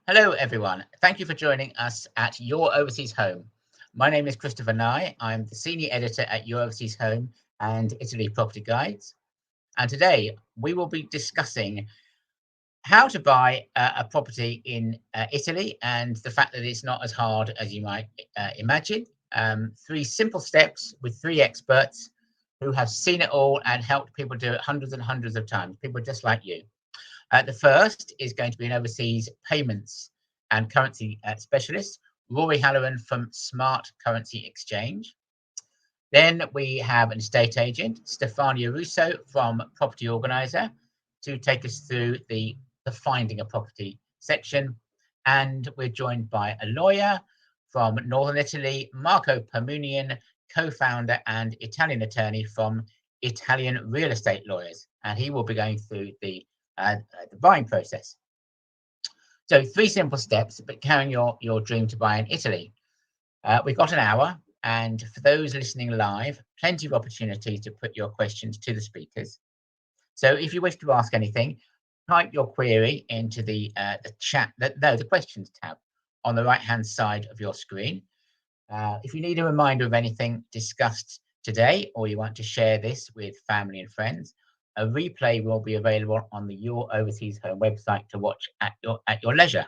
Hello, everyone. Thank you for joining us at Your Overseas Home. My name is Christopher Nye. I'm the senior editor at Your Overseas Home and Italy Property Guides. And today we will be discussing how to buy a property in Italy and the fact that it's not as hard as you might imagine. Three simple steps with three experts who have seen it all and helped people do it hundreds and hundreds of times, people just like you. The first is going to be an overseas payments and currency specialist, Rory Halloran from Smart Currency Exchange. Then we have an estate agent, Stefania Russo from Property Organizer, to take us through the finding a property section. And we're joined by a lawyer from Northern Italy, Marco Permunian, co-founder and Italian attorney from Italian Real Estate Lawyers. And he will be going through the buying process. So three simple steps, but carrying your dream to buy in Italy. We've got an hour, and for those listening live, plenty of opportunity to put your questions to the speakers. So if you wish to ask anything, type your query into the chat, the questions tab on the right-hand side of your screen. If you need a reminder of anything discussed today, or you want to share this with family and friends, a replay will be available on the Your Overseas Home website to watch at your leisure.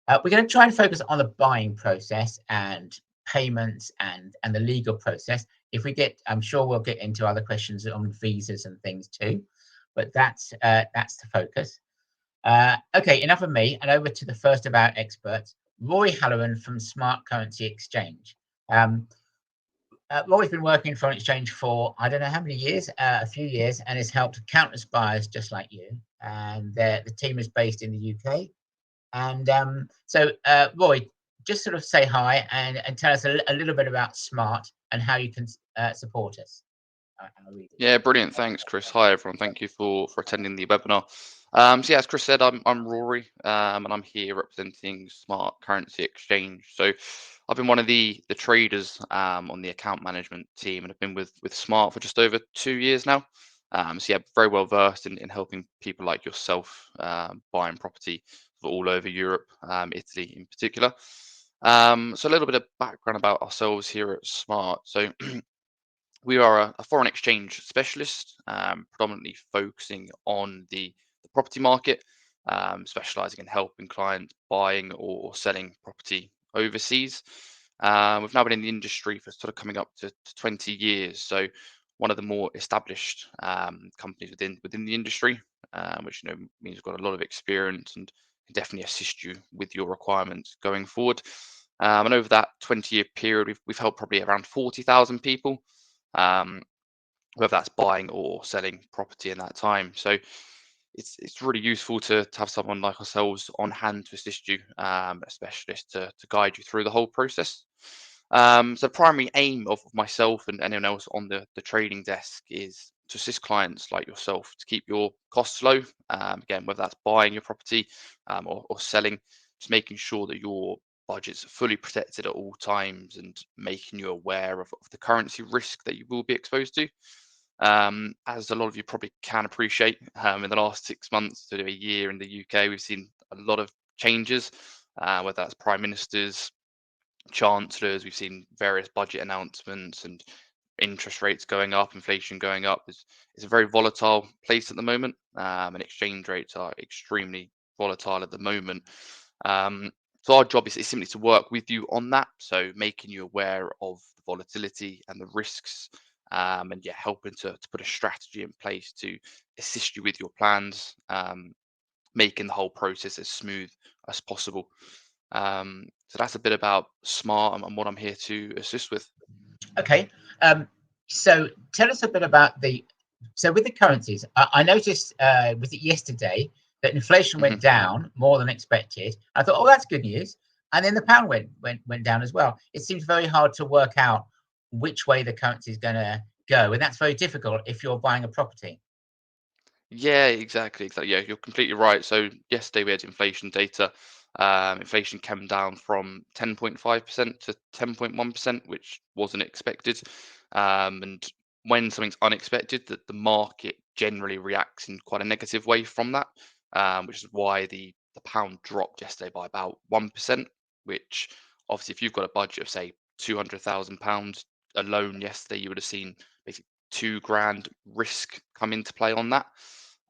We're going to try and focus on the buying process and payments and the legal process. If we get, I'm sure we'll get into other questions on visas and things too, but that's the focus. Okay, enough of me, and over to the first of our experts, Rory Halloran from Smart Currency Exchange. Um, Rory's been working in foreign exchange for I don't know how many years, a few years, and has helped countless buyers just like you. And the team is based in the UK. And Roy, just sort of say hi and tell us a little bit about Smart and how you can support us. Our readers. Yeah, brilliant. Thanks, Chris. Hi, everyone. Thank you for attending the webinar. So yeah, as Chris said, I'm Rory, and I'm here representing Smart Currency Exchange. So I've been one of the traders on the account management team, and I've been with Smart for just over 2 years now. So yeah, very well versed in helping people like yourself buying property all over Europe, Italy in particular. So a little bit of background about ourselves here at Smart. So we are a foreign exchange specialist, predominantly focusing on the property market, specializing in helping clients buying or selling property overseas. We've now been in the industry for sort of coming up to 20 years. So one of the more established companies within the industry, which means we've got a lot of experience and can definitely assist you with your requirements going forward. And over that 20-year period, we've helped probably around 40,000 people, um, whether that's buying or selling property in that time. So it's really useful to have someone like ourselves on hand to assist you, a specialist to guide you through the whole process. So the primary aim of myself and anyone else on the trading desk is to assist clients like yourself to keep your costs low. Again, whether that's buying your property or selling, just making sure that your budget's fully protected at all times and making you aware of the currency risk that you will be exposed to. As a lot of you probably can appreciate, in the last 6 months to a year in the UK, we've seen a lot of changes, whether that's prime ministers, chancellors. We've seen various budget announcements and interest rates going up, inflation going up. It's a very volatile place at the moment, and exchange rates are extremely volatile at the moment. So our job is simply to work with you on that, so making you aware of the volatility and the risks, and yeah, helping to put a strategy in place to assist you with your plans, making the whole process as smooth as possible. So that's a bit about Smart and what I'm here to assist with. Okay. Um, so tell us a bit about so with the currencies. I noticed was it yesterday that inflation went Mhm. down more than expected. I thought, oh, that's good news. And then the pound went down as well. It seems very hard to work out which way the currency is going to go, and that's very difficult if you're buying a property. Yeah, exactly. Exactly. Yeah, you're completely right. So yesterday we had inflation data. Inflation came down from 10.5% to 10.1%, which wasn't expected. And when something's unexpected, that the market generally reacts in quite a negative way from that, which is why the the pound dropped yesterday by about 1%, which obviously if you've got a budget of say £200,000 alone yesterday, you would have seen basically 2 grand risk come into play on that.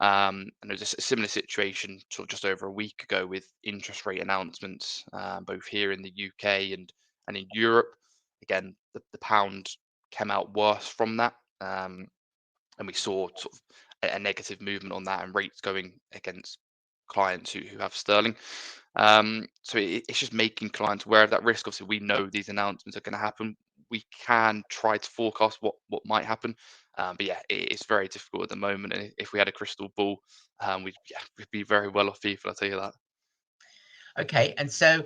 And there's a similar situation sort of just over a week ago with interest rate announcements, both here in the UK and in Europe. Again, the pound came out worse from that, and we saw sort of a negative movement on that and rates going against clients who have sterling. So it's just making clients aware of that risk. Obviously, we know these announcements are going to happen. We can try to forecast what might happen, but yeah, it's very difficult at the moment. And if we had a crystal ball, we'd be very well off people. I'll tell you that. Okay, and so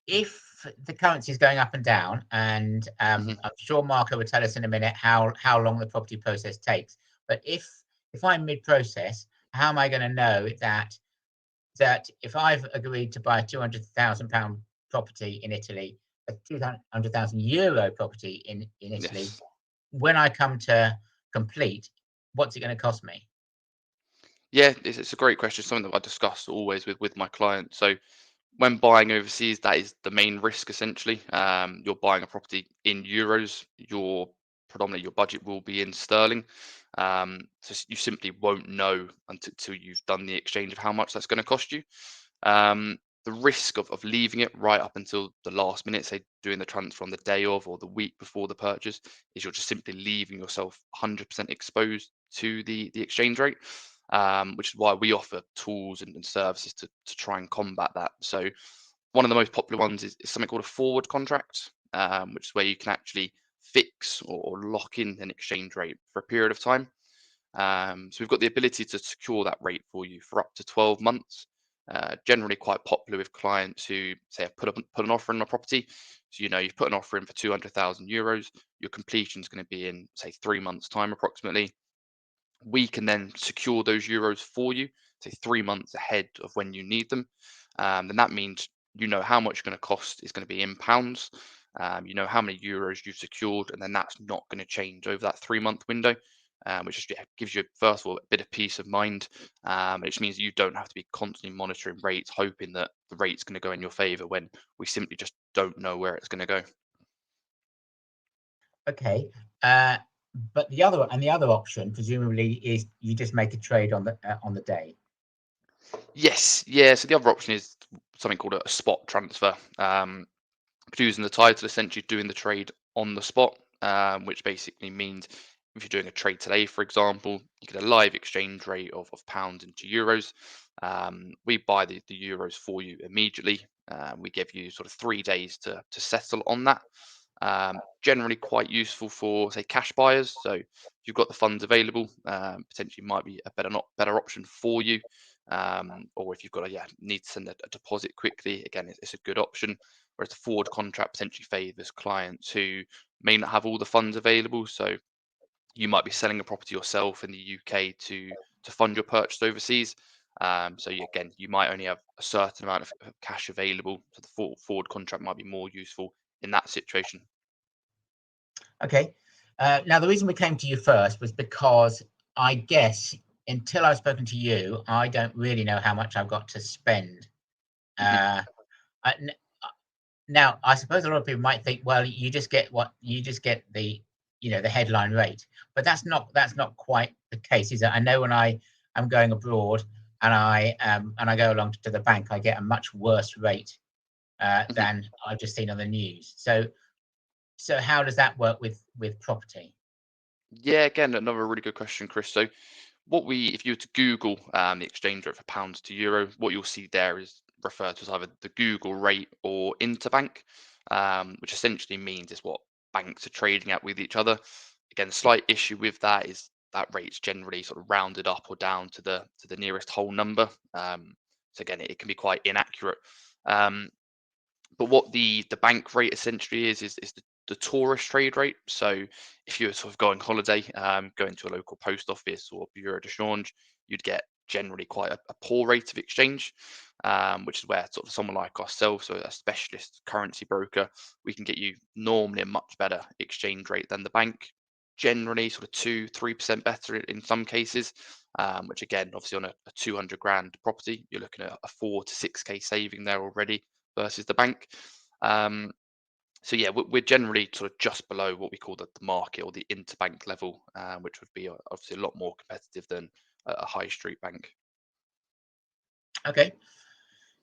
if the currency is going up and down, and Mhm. I'm sure Marco will tell us in a minute how long the property process takes. But if I'm mid-process, how am I going to know that if I've agreed to buy a £200,000 property in Italy, a €200,000 property in Italy, Yes. when I come to complete, what's it going to cost me? Yeah, it's a great question. Something that I discuss always with my clients. So when buying overseas, that is the main risk essentially. You're buying a property in euros. Predominantly your budget will be in sterling. You simply won't know until you've done the exchange of how much that's going to cost you. The risk of leaving it right up until the last minute, say doing the transfer on the day of or the week before the purchase, is you're just simply leaving yourself 100% exposed to the exchange rate, which is why we offer tools and services to try and combat that. So one of the most popular ones is something called a forward contract, which is where you can actually fix or lock in an exchange rate for a period of time. So we've got the ability to secure that rate for you for up to 12 months. Generally quite popular with clients who say have put an offer in a property. So you've put an offer in for €200,000. Your completion is going to be in say 3 months' time approximately. We can then secure those euros for you, say 3 months ahead of when you need them. Then that means you know how much it's going to cost is going to be in pounds. You know how many euros you've secured, and then that's not going to change over that 3 month window, which just gives you, first of all, a bit of peace of mind, which means you don't have to be constantly monitoring rates, hoping that the rate's going to go in your favor when we simply just don't know where it's going to go. Okay. But the other option presumably is you just make a trade on the day. Yes, yeah. So the other option is something called a spot transfer. Using the title, essentially doing the trade on the spot, which basically means if you're doing a trade today, for example, you get a live exchange rate of pounds into euros. We buy the euros for you immediately. We give you sort of 3 days to settle on that. Generally quite useful for say cash buyers. So if you've got the funds available, potentially might be a better option for you. Or if you've got need to send a deposit quickly, again it's a good option. Whereas the forward contract potentially favors clients who may not have all the funds available. So you might be selling a property yourself in the UK to fund your purchase overseas. Again, you might only have a certain amount of cash available. So the forward contract might be more useful in that situation. Okay. Now the reason we came to you first was because I guess until I've spoken to you, I don't really know how much I've got to spend. Mhm. Uh, I- n- Now, I suppose a lot of people might think, well, you just get the headline rate, but that's not quite the case, is it? I know when I am going abroad and I go along to the bank, I get a much worse rate Mhm. than I've just seen on the news. So how does that work with property? Yeah, again, another really good question, Chris. So if you were to Google the exchange rate for pounds to euro, what you'll see there is referred to as either the Google rate or interbank, which essentially means is what banks are trading at with each other. Again, slight issue with that is that rate's generally sort of rounded up or down to the nearest whole number. So again, it can be quite inaccurate. Um, but what the bank rate essentially is the tourist trade rate. So if you were sort of going holiday, going to a local post office or bureau de change, you'd get generally quite a poor rate of exchange, which is where sort of someone like ourselves, so a specialist currency broker, we can get you normally a much better exchange rate than the bank. generally sort of 2-3% better in some cases, which again, obviously on a 200 grand property, you're looking at a 4 to 6k saving there already versus the bank. So yeah, we're generally sort of just below what we call the market or the interbank level, which would be obviously a lot more competitive than a high street bank. Okay,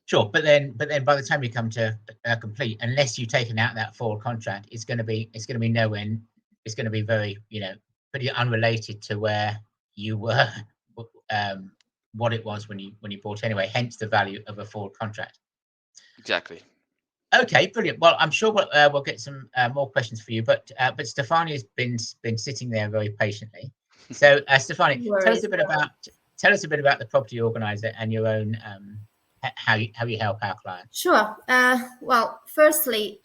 sure. But then by the time you come to complete, unless you've taken out that forward contract, it's going to be nowhere. It's going to be very, pretty unrelated to where you were, what it was when you bought anyway. Hence the value of a forward contract. Exactly. Okay, brilliant. Well, I'm sure we'll get some more questions for you, but Stefani has been sitting there very patiently. So, Stefani, tell us a bit about the Property Organizer and your own how you help our clients. Sure. Well, firstly,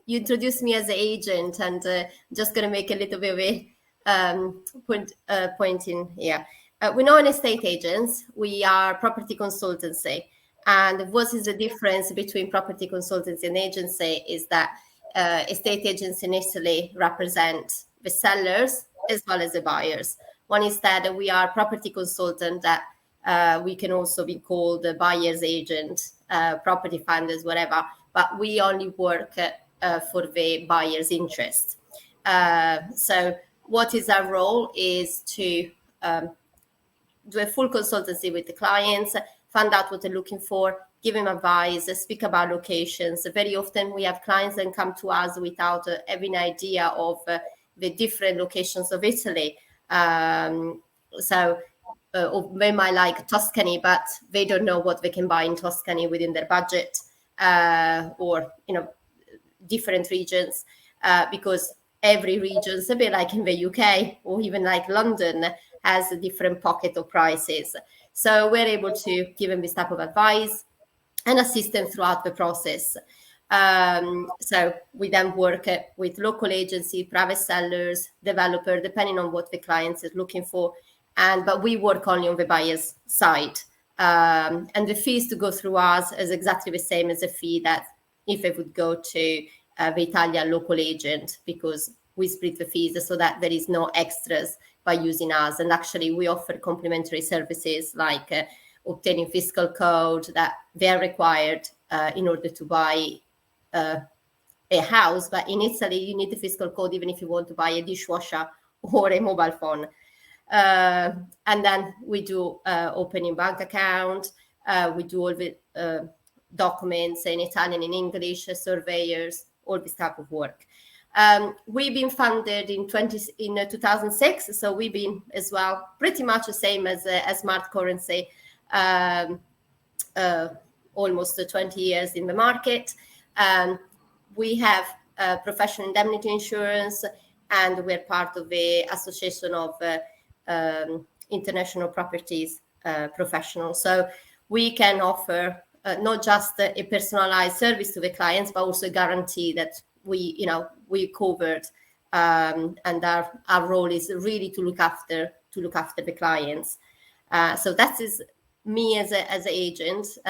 you introduced me as an agent, and just going to make a little bit of a point in here. We're not an estate agents. We are property consultancy. And what is the difference between property consultancy and agency is that estate agents in Italy represent the sellers as well as the buyers. One is that we are property consultant, that we can also be called a buyer's agent, property funders, whatever, but we only work for the buyer's interest. So what is our role is to do a full consultancy with the clients, find out what they're looking for, give them advice, speak about locations. Very often we have clients that come to us without having an idea of the different locations of Italy. So they might like Tuscany, but they don't know what they can buy in Tuscany within their budget, or different regions, because every region, a bit like in the UK or even like London, has a different pocket of prices. So we're able to give them this type of advice and assist them throughout the process. So we then work with local agency, private sellers, developer, depending on what the client is looking for. But we work only on the buyer's side. And the fees to go through us is exactly the same as the fee that if it would go to the Italian local agent, because we split the fees so that there is no extras by using us. And actually we offer complementary services like obtaining fiscal code that they're required in order to buy a house. But in Italy, you need the fiscal code even if you want to buy a dishwasher or a mobile phone. And then we do opening bank account. We do all the documents in Italian and English, surveyors, all this type of work. We've been funded in 2006, so we've been as well pretty much the same as Smart Currency, almost 20 years in the market. We have professional indemnity insurance, and we're part of the Association of International Properties Professionals. So we can offer not just a personalized service to the clients, but also guarantee that we covered, and our role is really to look after the clients. So that is me as an agent /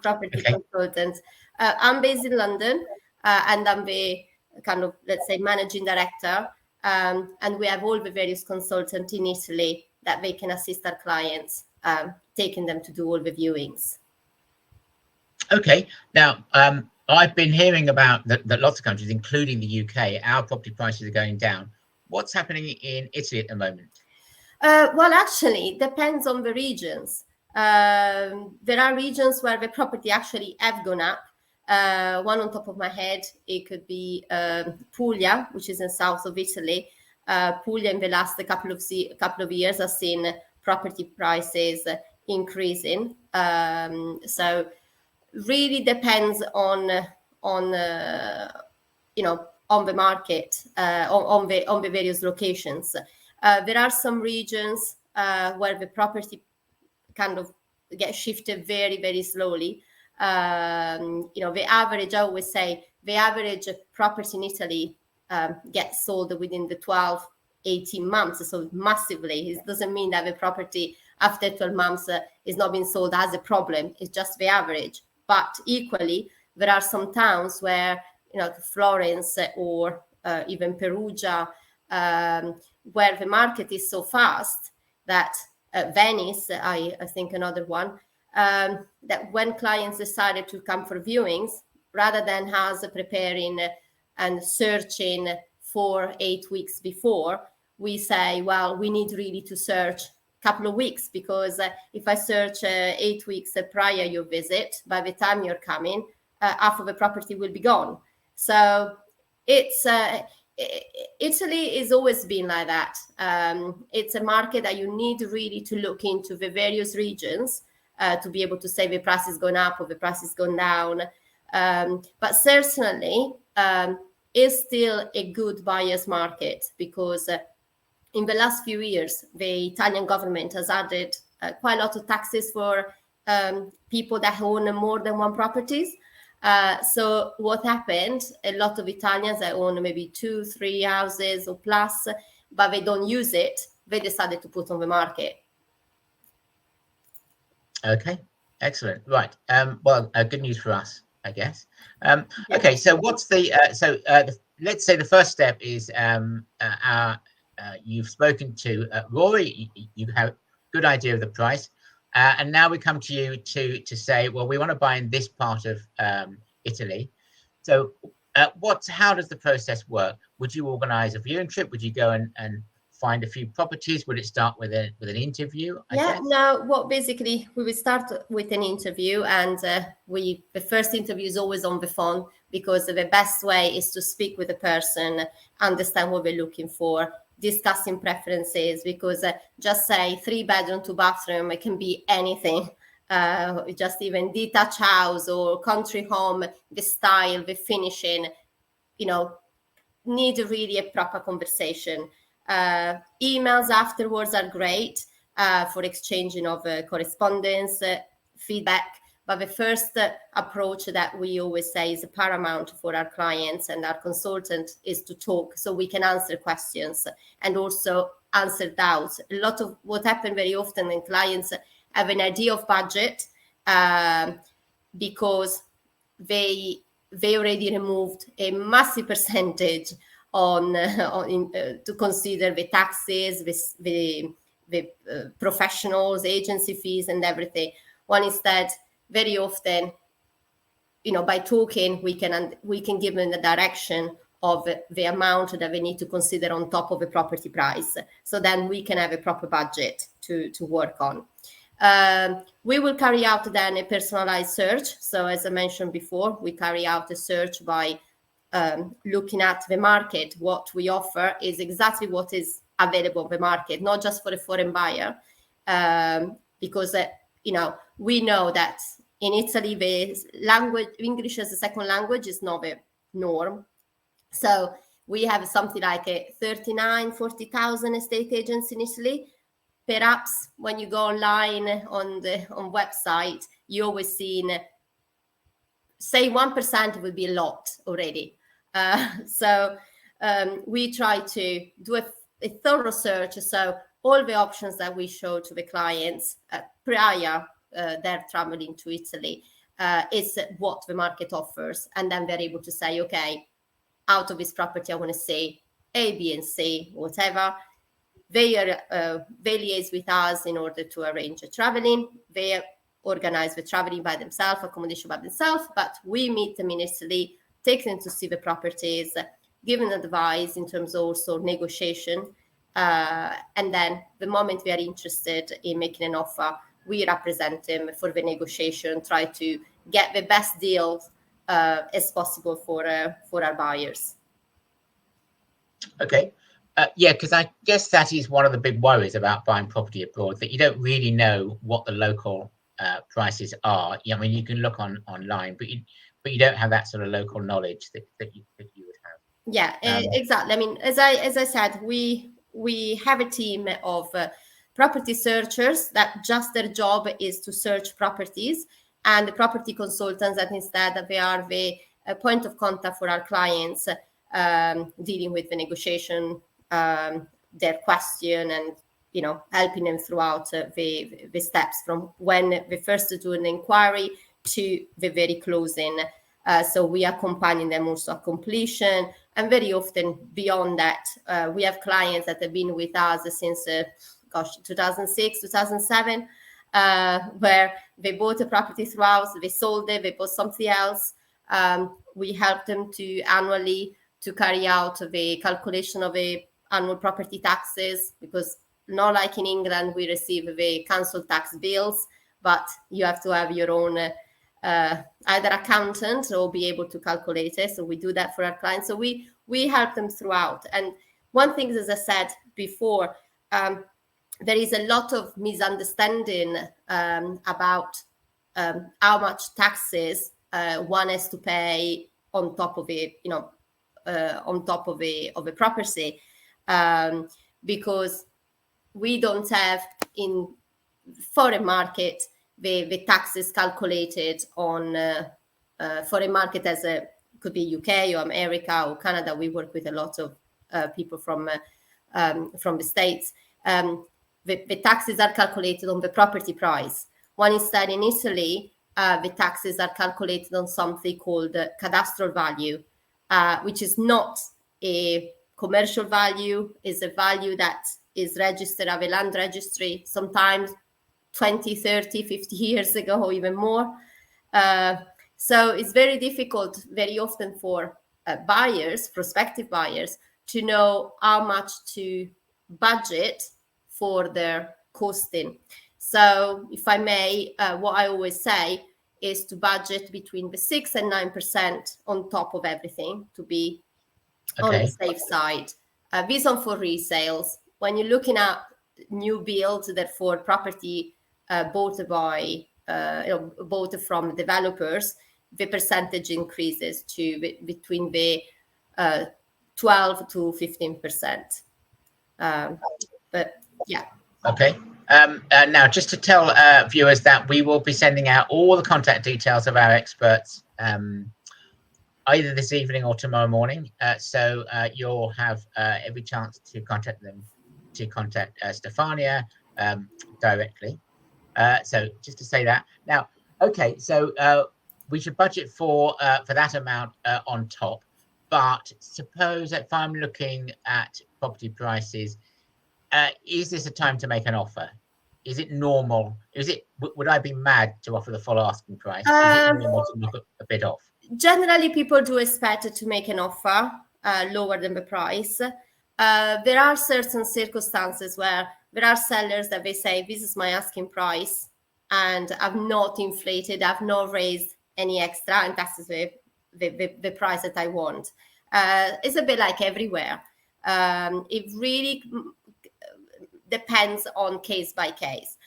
property consultant. I'm based in London, and I'm the kind of, let's say, managing director. And we have all the various consultants in Italy that they can assist our clients, taking them to do all the viewings. Okay. Now, I've been hearing about that lots of countries, including the UK, our property prices are going down. What's happening in Italy at the moment? Well, actually, it depends on the regions. There are regions where the property actually have gone up. One on top of my head, it could be Puglia, which is in south of Italy. Puglia in the last couple of years has seen property prices increasing. So really depends on the market, on the various locations. There are some regions where the property kind of gets shifted very, very slowly. The average, I always say, the average property in Italy gets sold within the 12-18 months, so massively. It doesn't mean that the property after 12 months is not being sold as a problem. It's just the average. But equally, there are some towns where, Florence or even Perugia, where the market is so fast that Venice, I think another one, that when clients decided to come for viewings, rather than us preparing and searching for 8 weeks before, we say, well, we need really to search a couple of weeks, because if I search 8 weeks prior your visit, by the time you're coming, half of the property will be gone. So it's Italy has always been like that. It's a market that you need really to look into the various regions to be able to say the price is going up or the price is going down. But certainly is still a good buyer's market, because in the last few years, the Italian government has added quite a lot of taxes for people that own more than one properties. So what happened, a lot of Italians that own maybe 2-3 houses or plus, but they don't use it, they decided to put on the market. Okay, excellent. Right. Well, good news for us, I guess. Okay, so what's the let's say the first step is you've spoken to Rory, you have a good idea of the price, and now we come to you to say, well, we want to buy in this part of Italy. So how does the process work? Would you organize a viewing trip? Would you go and find a few properties? Would it start with an interview? No, basically we will start with an interview, and the first interview is always on the phone, because the best way is to speak with the person, understand what they're looking for, discussing preferences, because just say 3-bedroom, 2-bathroom, it can be anything, just even detached house or country home, the style, the finishing, need really a proper conversation. Emails afterwards are great for exchanging of correspondence, feedback, but the first approach that we always say is paramount for our clients and our consultant is to talk, so we can answer questions and also answer doubts. A lot of what happens very often when clients have an idea of budget, because they already removed a massive percentage to consider the taxes, the professionals, agency fees, and everything. One is that very often, by talking, we can give them the direction of the amount that they need to consider on top of the property price. So then we can have a proper budget to work on. We will carry out then a personalized search. So as I mentioned before, we carry out a search by looking at the market. What we offer is exactly what is available on the market, not just for a foreign buyer, because we know that in Italy the language English as a second language is not the norm. So we have something like 40,000 estate agents in Italy. Perhaps when you go online on website, you always see, say 1% would be a lot already. So we try to do a thorough search. So all the options that we show to the clients prior they're traveling to Italy is what the market offers. And then they're able to say, okay, out of this property, I want to see A, B, and C, whatever. They liaise with us in order to arrange the traveling. They organize the traveling by themselves, accommodation by themselves, but we meet them in Italy, take them to see the properties, give them advice in terms of also negotiation. And then the moment we are interested in making an offer, we represent them for the negotiation, try to get the best deal as possible for our buyers. Okay. Because I guess that is one of the big worries about buying property abroad, that you don't really know what the local prices are. I mean, you can look online, but you don't have that sort of local knowledge that you would have. Yeah, exactly. I mean, as I said, we have a team of property searchers that just their job is to search properties, and the property consultants that instead they are the point of contact for our clients, dealing with the negotiation, their question, and helping them throughout the steps from when they first do an inquiry to the very closing. So we accompany them also at completion. And very often beyond that, we have clients that have been with us since, 2006, 2007, where they bought a property through us, they sold it, they bought something else. We help them to annually to carry out the calculation of the annual property taxes, because not like in England, we receive the council tax bills, but you have to have your own either accountant or be able to calculate it. So we do that for our clients. So we help them throughout. And one thing, as I said before, there is a lot of misunderstanding about how much taxes one has to pay on top of it, on top of a property, because we don't have in foreign market the taxes calculated on foreign market as could be UK or America or Canada. We work with a lot of people from the States. The taxes are calculated on the property price. One instead in Italy, the taxes are calculated on something called cadastral value, which is not a commercial value, is a value that is registered at the land registry, sometimes 20, 30, 50 years ago, or even more. So it's very difficult very often for buyers, prospective buyers, to know how much to budget for their costing. So if I may, what I always say is to budget between the 6 and 9% on top of everything to be on the safe side. This one for resales. When you're looking at new builds, therefore property bought by bought from developers, the percentage increases to between the 12 to 15%. But yeah. Okay. Now, just to tell viewers that we will be sending out all the contact details of our experts either this evening or tomorrow morning. So you'll have every chance to contact them, to contact Stefania directly. So just to say that. Now, okay, so we should budget for that amount on top. But suppose if I'm looking at property prices, is this a time to make an offer? Is it normal? Would I be mad to offer the full asking price? Is it normal to look a bit off? Generally, people do expect to make an offer lower than the price. There are certain circumstances where there are sellers that they say, this is my asking price, and I've not inflated, I've not raised any extra, and that's the price that I want. It's a bit like everywhere. It really depends on case by case.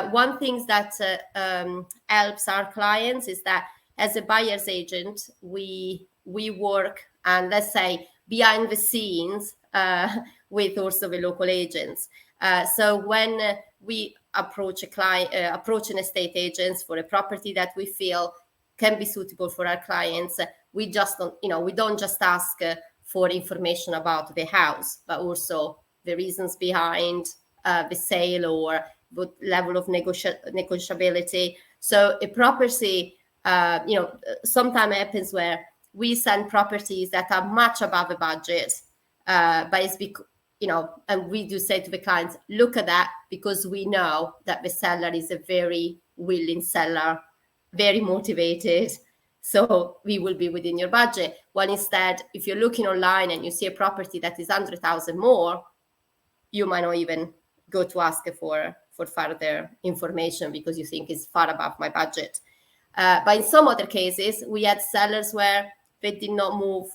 One thing that helps our clients is that as a buyer's agent, we work, and let's say behind the scenes with also the local agents. So when we approach a client, approach an estate agent for a property that we feel can be suitable for our clients, we just don't, we don't just ask for information about the house, but also the reasons behind the sale or the level of negotiability. So a property, sometimes happens where we send properties that are much above the budget, but it's because, and we do say to the clients, look at that, because we know that the seller is a very willing seller, very motivated. So we will be within your budget. While instead, if you're looking online and you see a property that is 100,000 more, you might not even go to ask for further information because you think it's far above my budget. But in some other cases, we had sellers where they did not move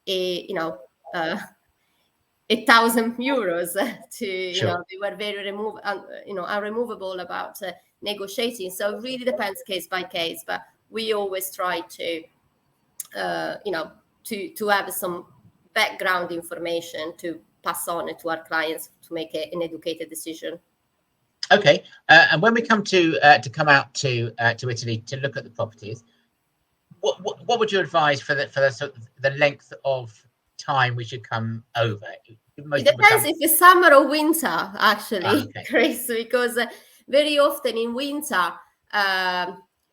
€1,000 to, Sure. they were very unremovable about negotiating. So it really depends case by case, but we always try to, to have some background information to pass on to our clients to make an educated decision. Okay, and when we come to come out to Italy to look at the properties, what would you advise for the length of time we should come over? It depends if it's summer or winter, actually, okay. Chris, because very often in winter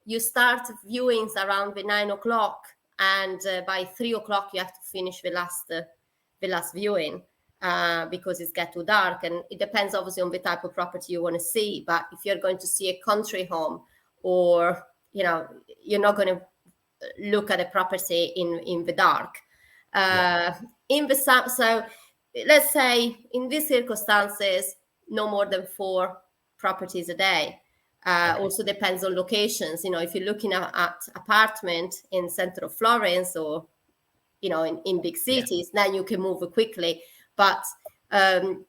you start viewings around the 9 o'clock, and by 3 o'clock you have to finish the last viewing because it's get too dark. And it depends obviously on the type of property you want to see. But if you're going to see a country home, or you're not going to look at a property in the dark. So let's say in these circumstances, no more than 4 properties a day. Also depends on locations. If you're looking at apartment in center of Florence, or in big cities, then you can move quickly. But very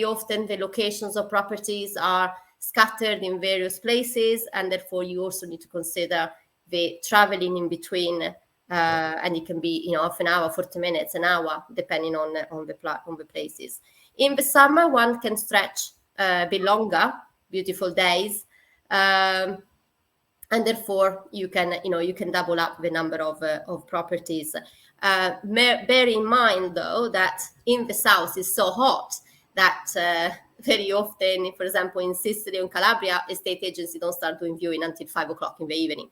often the locations of properties are scattered in various places, and therefore you also need to consider the traveling in between. And it can be half an hour, 40 minutes, an hour, depending on the places. In the summer, one can stretch a bit longer, beautiful days, and therefore you can double up the number of properties. Bear in mind though that in the south it's so hot that very often, for example, in Sicily and Calabria, estate agency don't start doing viewing until 5 o'clock in the evening.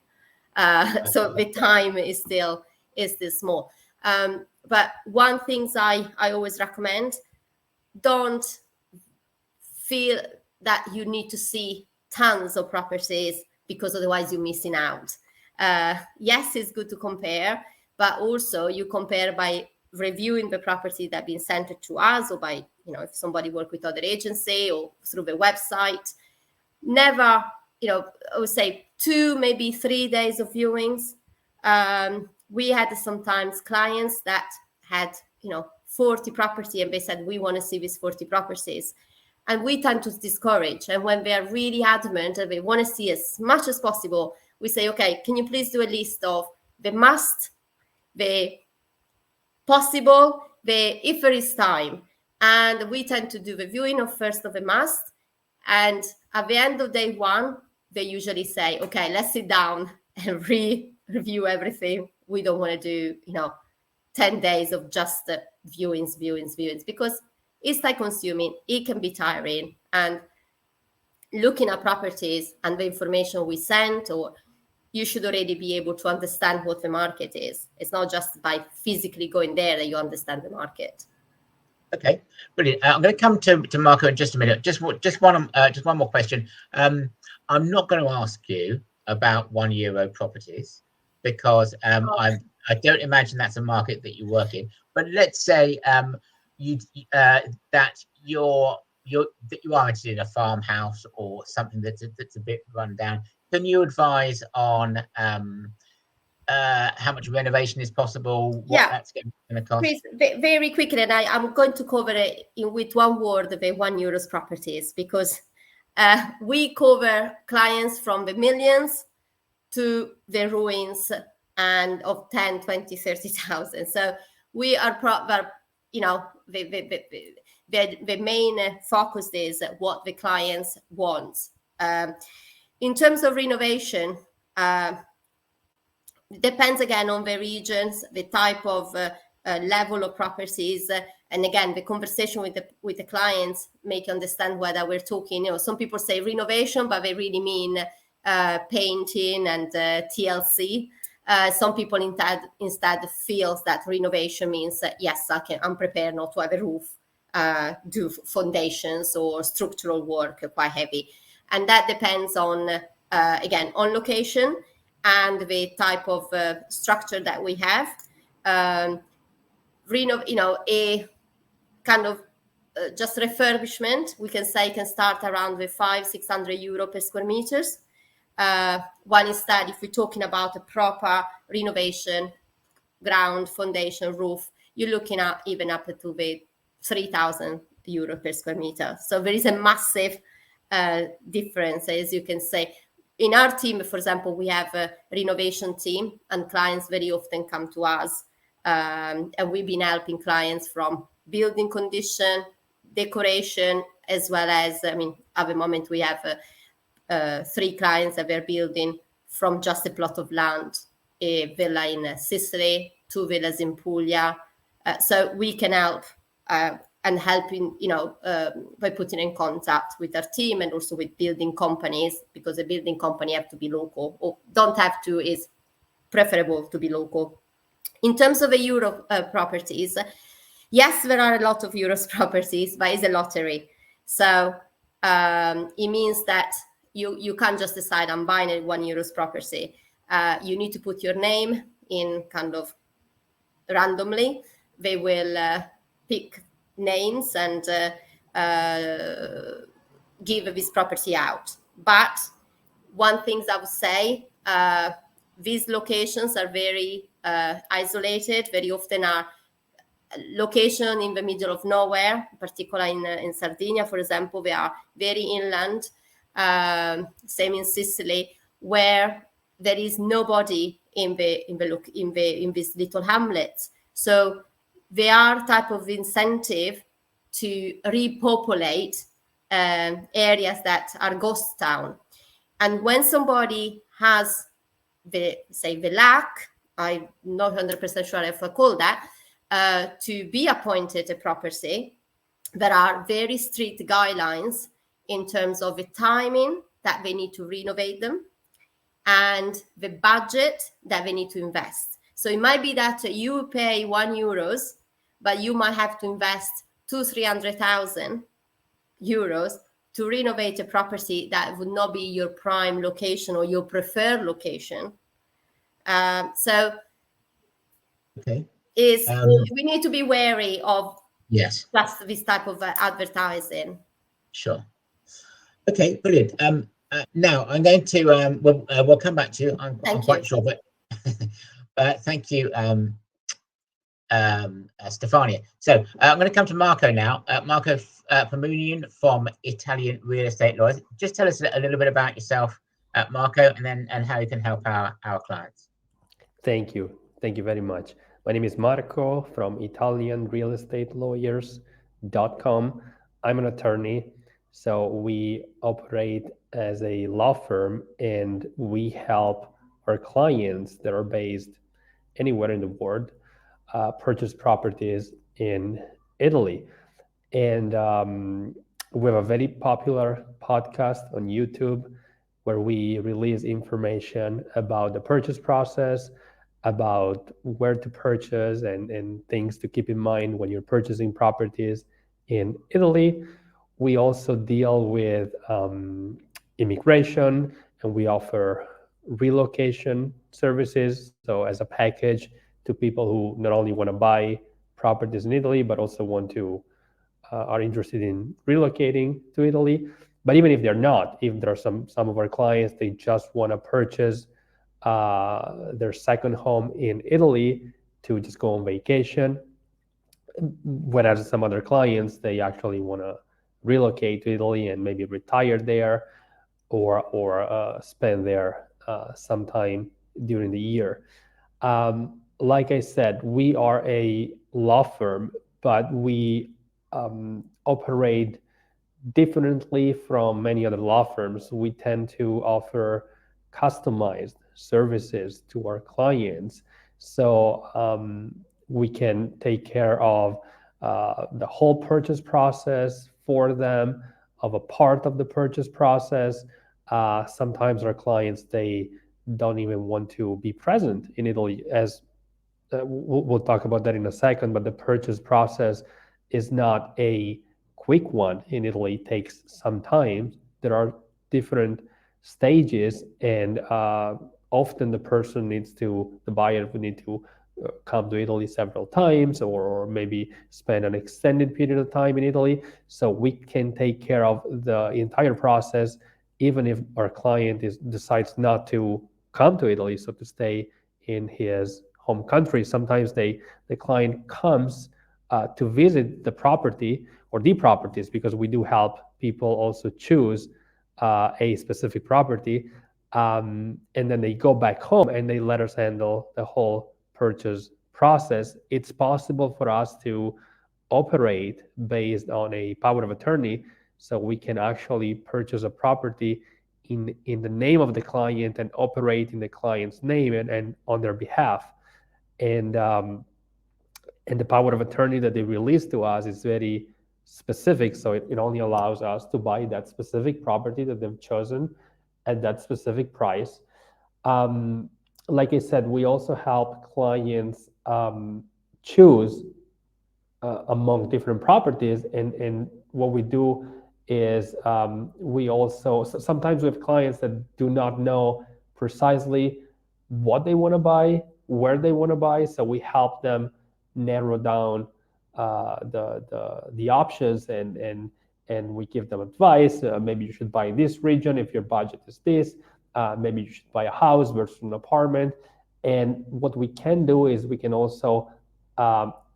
So the time is still small. But one thing I always recommend: don't feel that you need to see tons of properties, because otherwise you're missing out. Yes, it's good to compare, but also you compare by reviewing the property that been sent to us, or by if somebody work with other agency or through the website. Never, I would say 2, maybe 3 days of viewings. We had sometimes clients that had 40 property, and they said, we want to see these 40 properties. And we tend to discourage. And when they're really adamant and they want to see as much as possible, we say, okay, can you please do a list of the must, the possible, the if there is time. And we tend to do the viewing of first of the must. And at the end of day 1, they usually say, okay, let's sit down and review everything. We don't want to do, 10 days of just viewings, because it's time consuming, it can be tiring. And looking at properties and the information we sent, or you should already be able to understand what the market is. It's not just by physically going there that you understand the market. Okay, brilliant. I'm going to come to Marco in just a minute. Just one more question. I'm not going to ask you about €1 properties, because I don't imagine that's a market that you work in. But let's say that you are interested in a farmhouse or something that's a bit run down. Can you advise on how much renovation is possible? What that's going to cost? Please, very quickly, and I'm going to cover it with one word, the €1 properties, because we cover clients from the millions to the ruins and of 10, 20, 30,000. So we are the main focus is what the clients want. In terms of renovation, depends again on the regions, the type of level of properties, and again the conversation with the clients make you understand whether we're talking. Some people say renovation, but they really mean painting and TLC. Some people instead feels that renovation means yes, I'm prepared not to have a roof, do foundations or structural work quite heavy, and that depends on again on location and the type of structure that we have. A kind of just refurbishment, we can say, can start around with €500-600 per square meters. One instead, if we're talking about a proper renovation, ground, foundation, roof, you're looking at even up to the €3,000 per square meter. So there is a massive difference, as you can say. In our team, for example, we have a renovation team, and clients very often come to us, and we've been helping clients from building condition, decoration, as well as, at the moment we have 3 clients that we're building from just a plot of land, a villa in Sicily, 2 villas in Puglia. So we can help and helping, by putting in contact with our team and also with building companies, because a building company have to be local, or don't have to, is preferable to be local. In terms of the Euro properties, yes, there are a lot of Euros properties, but it's a lottery. So it means that you can't just decide I'm buying a 1 euros property. You need to put your name in kind of randomly. They will pick names and give this property out. But one thing I would say, these locations are very isolated, very often are location in the middle of nowhere, particularly in Sardinia, for example. They are very inland, same in Sicily, where there is nobody in these little hamlets. So there are type of incentive to repopulate areas that are ghost town. And when somebody has the luck, I'm not 100% sure if I call that, to be appointed a property, there are very strict guidelines in terms of the timing that they need to renovate them and the budget that they need to invest. So it might be that you pay 1 euros, but you might have to invest 200,000-300,000 euros to renovate a property that would not be your prime location or your preferred location. So Okay. We need to be wary of yes, just this type of advertising. Sure. Okay, brilliant. Now I'm going to we'll come back to you. I'm quite sure, but thank you, Stefania. So I'm going to come to Marco now. Marco Pamunian from Italian Real Estate Lawyers. Just tell us a little bit about yourself, Marco, and how you can help our clients. Thank you very much. My name is Marco from ItalianRealEstatelawyers.com. I'm an attorney, so we operate as a law firm, and we help our clients that are based anywhere in the world purchase properties in Italy. And we have a very popular podcast on YouTube where we release information about the purchase process, about where to purchase and things to keep in mind when you're purchasing properties in Italy. We also deal with immigration, and we offer relocation services. So as a package to people who not only want to buy properties in Italy, but also want to are interested in relocating to Italy. But even if they're not, if there are some of our clients, they just want to purchase their second home in Italy to just go on vacation. Whereas some other clients, they actually want to relocate to Italy and maybe retire there or spend there some time during the year. Like I said, we are a law firm, but we operate differently from many other law firms. We tend to offer customized services to our clients. So we can take care of the whole purchase process for them, of a part of the purchase process. Sometimes our clients, they don't even want to be present in Italy, as we'll talk about that in a second, but the purchase process is not a quick one in Italy. It takes some time. There are different stages, and often the buyer would need to come to Italy several times, or maybe spend an extended period of time in Italy. So we can take care of the entire process, even if our client decides not to come to Italy, so to stay in his home country. Sometimes the client comes to visit the property or the properties, because we do help people also choose a specific property, and then they go back home and they let us handle the whole purchase process. It's possible for us to operate based on a power of attorney, so we can actually purchase a property in the name of the client and operate in the client's name and on their behalf. And the power of attorney that they release to us is very specific, so it only allows us to buy that specific property that they've chosen at that specific price. like I said, we also help clients choose among different properties, and what we do is we also sometimes we have clients that do not know precisely what they want to buy, where they want to buy, so we help them narrow down the options, and we give them advice. Maybe you should buy in this region if your budget is this. Maybe you should buy a house versus an apartment. And what we can do is we can also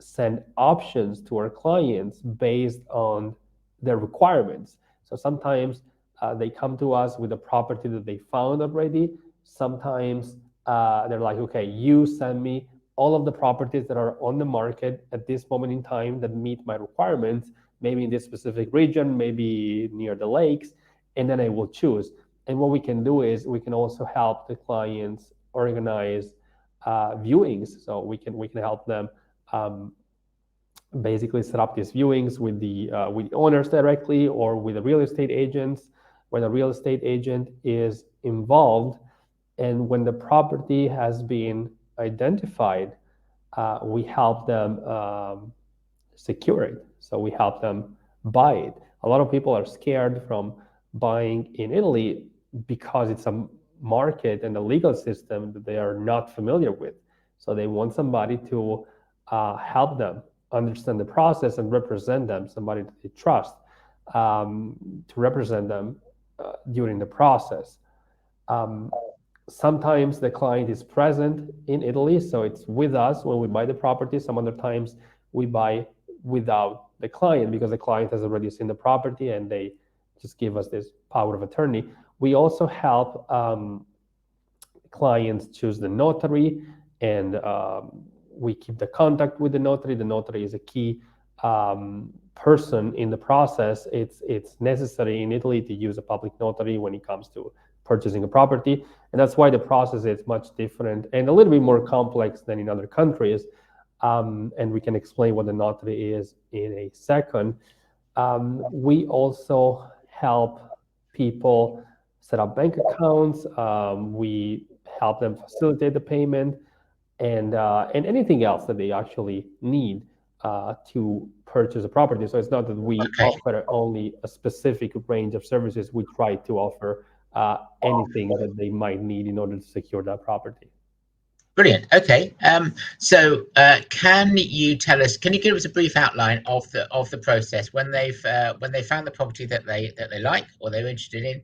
send options to our clients based on their requirements. So sometimes they come to us with a property that they found already. Sometimes they're like, okay, you send me all of the properties that are on the market at this moment in time that meet my requirements, maybe in this specific region, maybe near the lakes, and then I will choose. And what we can do is we can also help the clients organize viewings. So we can help them basically set up these viewings with the owners directly, or with the real estate agents, where the real estate agent is involved. And when the property has been identified, we help them secure it. So we help them buy it. A lot of people are scared from buying in Italy because it's a market and a legal system that they are not familiar with. So they want somebody to help them understand the process and represent them, somebody that they trust, to represent them during the process. Sometimes the client is present in Italy, so it's with us when we buy the property. Some other times we buy without the client because the client has already seen the property and they just give us this power of attorney. We also help clients choose the notary, and we keep the contact with the notary. The notary is a key person in the process. It's necessary in Italy to use a public notary when it comes to purchasing a property, and that's why the process is much different and a little bit more complex than in other countries. And we can explain what the notary is in a second. We also help people set up bank accounts. We help them facilitate the payment, and anything else that they actually need to purchase a property. So it's not that we offer only a specific range of services. We try to offer anything that they might need in order to secure that property. Brilliant. Okay. So can you give us a brief outline of the process when they found the property that they like or they're interested in?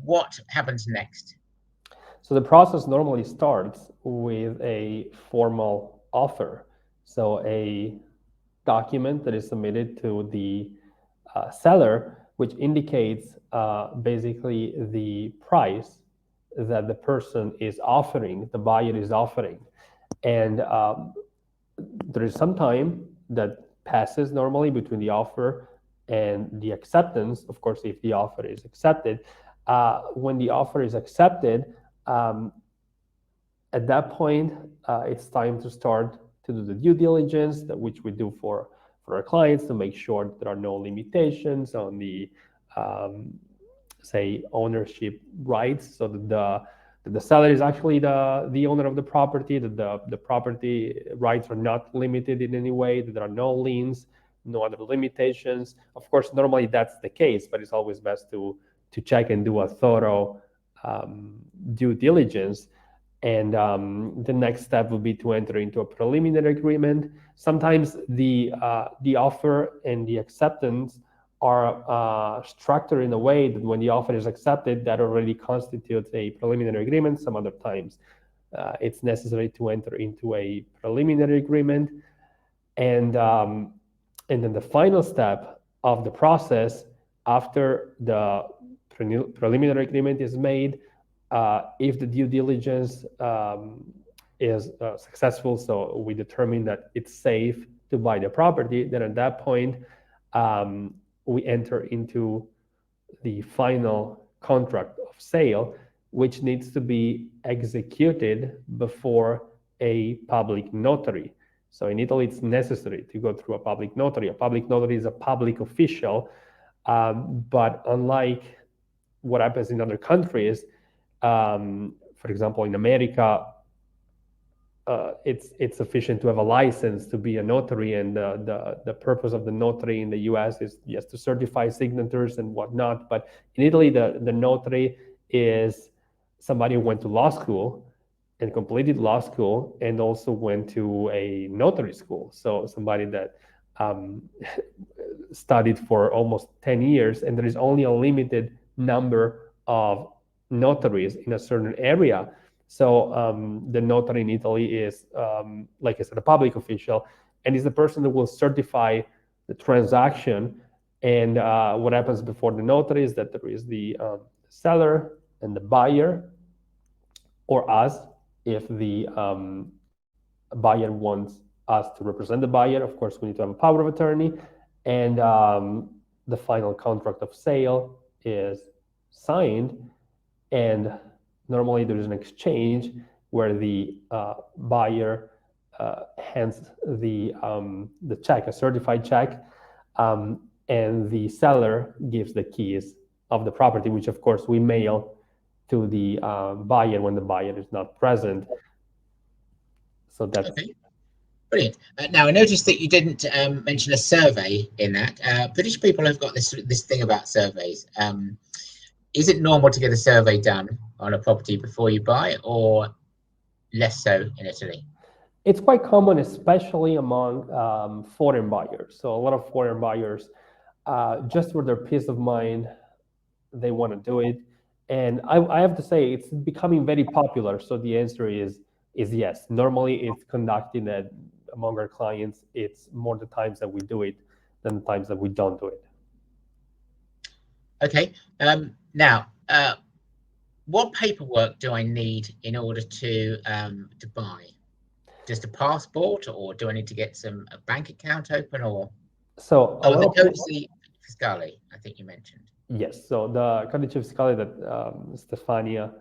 What happens next? So the process normally starts with a formal offer. So a document that is submitted to the seller, which indicates basically the price that the person is offering, the buyer is offering. And there is some time that passes normally between the offer and the acceptance. Of course, if the offer is accepted, when the offer is accepted, at that point, it's time to start to do the due diligence, which we do for our clients, to make sure that there are no limitations on the say ownership rights, so that the seller is actually the owner of the property, that the property rights are not limited in any way, that there are no liens, no other limitations. Of course, normally that's the case, but it's always best to check and do a thorough due diligence. And the next step would be to enter into a preliminary agreement. Sometimes the offer and the acceptance are structured in a way that when the offer is accepted, that already constitutes a preliminary agreement. Some other times it's necessary to enter into a preliminary agreement. And then the final step of the process, after the preliminary agreement is made, if the due diligence is successful, so we determine that it's safe to buy the property, then at that point, we enter into the final contract of sale, which needs to be executed before a public notary. So in Italy, it's necessary to go through a public notary. A public notary is a public official, but unlike what happens in other countries, for example, in America, it's sufficient to have a license to be a notary, and the purpose of the notary in the U.S. is just to certify signatures and whatnot. But in Italy, the notary is somebody who went to law school and completed law school and also went to a notary school. So somebody that studied for almost 10 years, and there is only a limited number of notaries in a certain area. So the notary in Italy is, like I said, a public official, and is the person that will certify the transaction. And what happens before the notary is that there is the seller and the buyer, or us, if the buyer wants us to represent the buyer. Of course, we need to have a power of attorney, and the final contract of sale is signed, and normally there is an exchange where the buyer hands the check, a certified check, and the seller gives the keys of the property, which of course we mail to the buyer when the buyer is not present. So that's okay. Brilliant. Now, I noticed that you didn't mention a survey in that. British people have got this thing about surveys. Is it normal to get a survey done on a property before you buy, or less so in Italy? It's quite common, especially among foreign buyers. So a lot of foreign buyers, just for their peace of mind, they want to do it. And I have to say, it's becoming very popular. So the answer is yes. Normally, it's conducted that among our clients, it's more the times that we do it than the times that we don't do it. Okay. Now, what paperwork do I need in order to buy? Just a passport, or do I need to get a bank account open, or? So the Codice Fiscale, I think you mentioned. Yes. So the Codice Fiscale that Stefania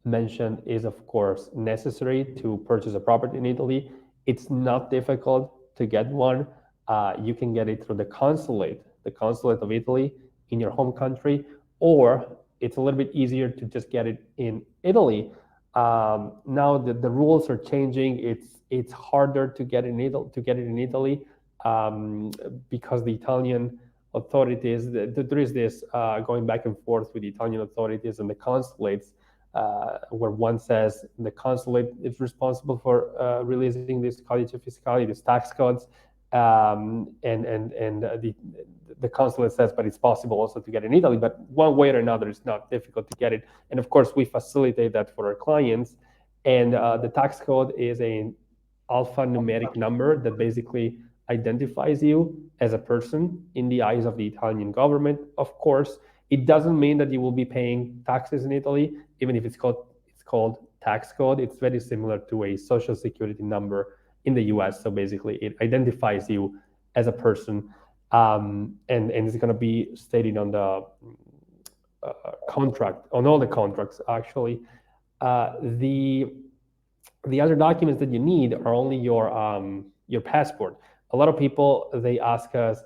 mentioned is, of course, necessary to purchase a property in Italy. It's not difficult to get one. You can get it through the consulate of Italy in your home country, or it's a little bit easier to just get it in Italy. Now that the rules are changing, it's harder to get it in Italy because the Italian authorities, there is this going back and forth with the Italian authorities and the consulates, where one says the consulate is responsible for releasing this Codice Fiscale, these tax codes, and the consulate says, but it's possible also to get in Italy. But one way or another, it's not difficult to get it. And of course, we facilitate that for our clients. And the tax code is an alphanumeric number that basically identifies you as a person in the eyes of the Italian government. Of course, it doesn't mean that you will be paying taxes in Italy, even if it's called tax code. It's very similar to a social security number in the US. So basically, it identifies you as a person, and it's going to be stated on the contract, on all the contracts, actually. The other documents that you need are only your passport. A lot of people, they ask us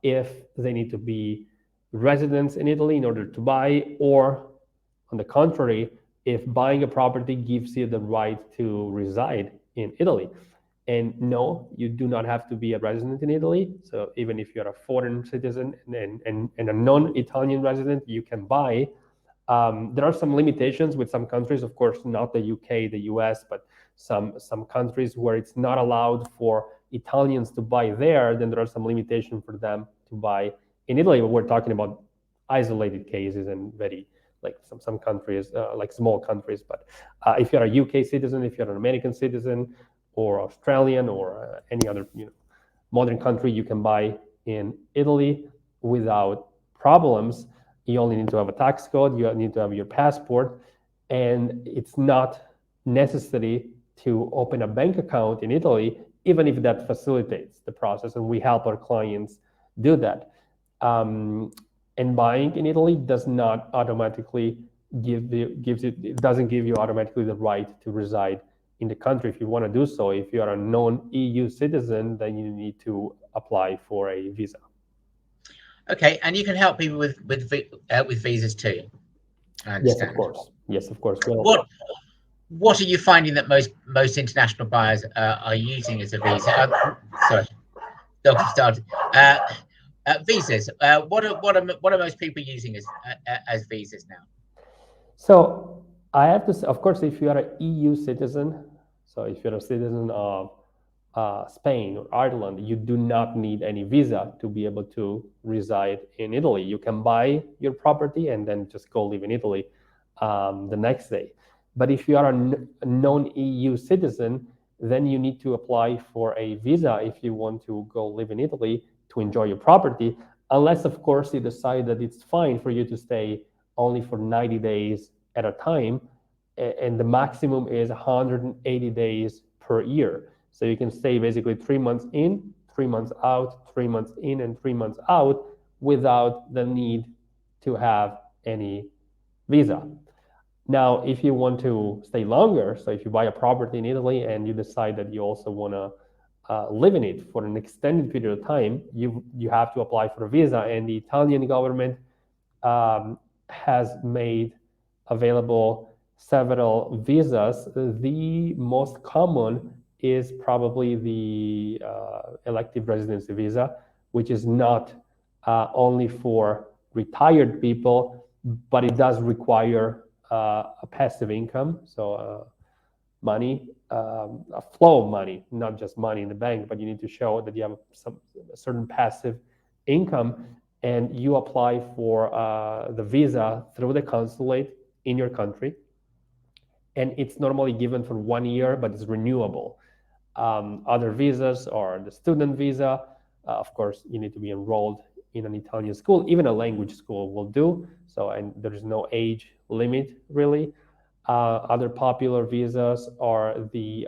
if they need to be residents in Italy in order to buy, or on the contrary, if buying a property gives you the right to reside in Italy. And no, you do not have to be a resident in Italy. So even if you're a foreign citizen and a non-Italian resident, you can buy. There are some limitations with some countries, of course, not the UK, the US, but some countries where it's not allowed for Italians to buy there, then there are some limitations for them to buy in Italy. But we're talking about isolated cases and very, like some countries, like small countries. But if you're a UK citizen, if you're an American citizen, or Australian, or any other modern country, you can buy in Italy without problems. You only need to have a tax code, you need to have your passport, and it's not necessary to open a bank account in Italy, even if that facilitates the process, and we help our clients do that. And buying in Italy does not automatically doesn't give you automatically the right to reside in the country. If you want to do so, if you are a non-EU citizen, then you need to apply for a visa. Okay, and you can help people with visas too. I understand. Yes, of course. what are you finding that most international buyers are using as a visa? Sorry, dog started. Visas. What are most people using as visas now? So I have to say, of course, if you are an EU citizen, so if you're a citizen of Spain or Ireland, you do not need any visa to be able to reside in Italy. You can buy your property and then just go live in Italy the next day. But if you are a non-EU citizen, then you need to apply for a visa if you want to go live in Italy to enjoy your property, unless, of course, you decide that it's fine for you to stay only for 90 days at a time, and the maximum is 180 days per year. So you can stay basically 3 months in, 3 months out, 3 months in, and 3 months out without the need to have any visa. Now, if you want to stay longer, so if you buy a property in Italy and you decide that you also want to live in it for an extended period of time, you have to apply for a visa, and the Italian government has made available several visas. The most common is probably the elective residency visa, which is not only for retired people, but it does require a passive income, so money, a flow of money, not just money in the bank, but you need to show that you have a certain passive income, and you apply for the visa through the consulate in your country, and it's normally given for 1 year, but it's renewable. Other visas are the student visa. Of course, you need to be enrolled in an Italian school. Even a language school will do. So, and there is no age limit really. Other popular visas are the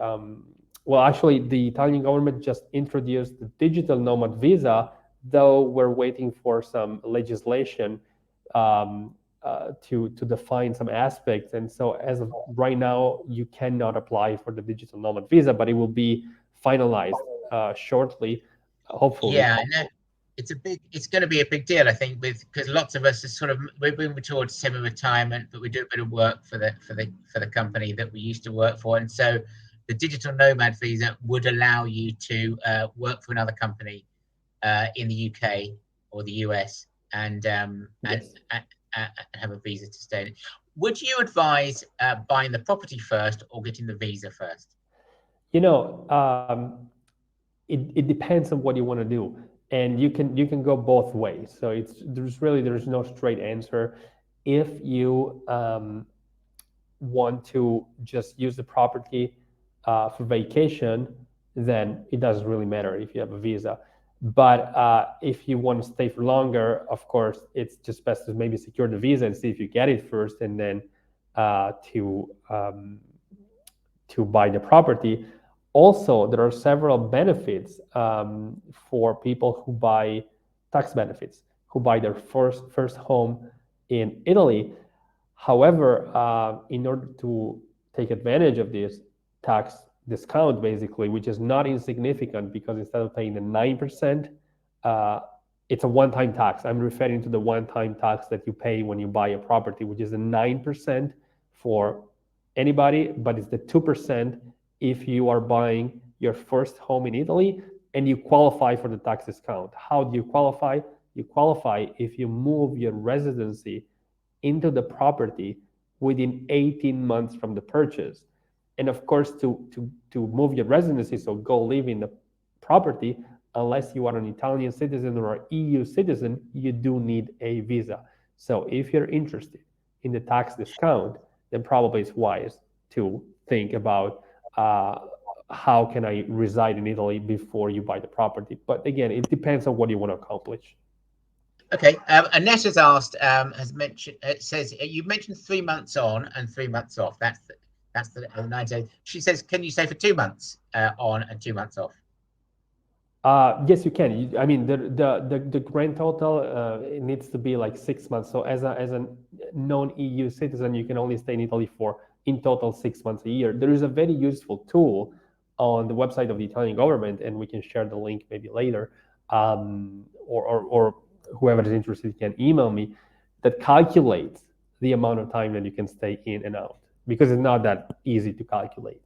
well, actually, the Italian government just introduced the digital nomad visa, though we're waiting for some legislation to define some aspects. And so as of right now, you cannot apply for the digital nomad visa, but it will be finalized shortly, hopefully. Yeah, I know. It's going to be a big deal, I think, because lots of us are sort of we're moving towards semi-retirement, but we do a bit of work for the company that we used to work for, and so the digital nomad visa would allow you to work for another company in the UK or the US and Yes. have a visa to stay in. Would you advise buying the property first or getting the visa first? You know, it depends on what you want to do, and you can go both ways. So there's no straight answer. If you want to just use the property for vacation, then it doesn't really matter if you have a visa. But if you want to stay for longer, of course, it's just best to maybe secure the visa and see if you get it first, and then to buy the property. Also, there are several benefits for people who buy tax benefits, who buy their first home in Italy. However, in order to take advantage of this tax discount, basically, which is not insignificant, because instead of paying the 9%, it's a one-time tax. I'm referring to the one-time tax that you pay when you buy a property, which is the 9% for anybody, but it's the 2% if you are buying your first home in Italy and you qualify for the tax discount. How do you qualify? You qualify if you move your residency into the property within 18 months from the purchase. And of course, to move your residency, so go live in the property, unless you are an Italian citizen or an EU citizen, you do need a visa. So if you're interested in the tax discount, then probably it's wise to think about how can I reside in Italy before you buy the property. But again, it depends on what you want to accomplish. Okay, Annette has asked, has mentioned, it says you mentioned 3 months on and 3 months off. That's the 9 days. She says, can you stay for 2 months on and 2 months off? Yes, you can. I mean, the grand total it needs to be like 6 months. So as a non-EU citizen, you can only stay in Italy for in total 6 months a year. There is a very useful tool on the website of the Italian government, and we can share the link maybe later, or whoever is interested can email me, that calculates the amount of time that you can stay in and out. because it's not that easy to calculate.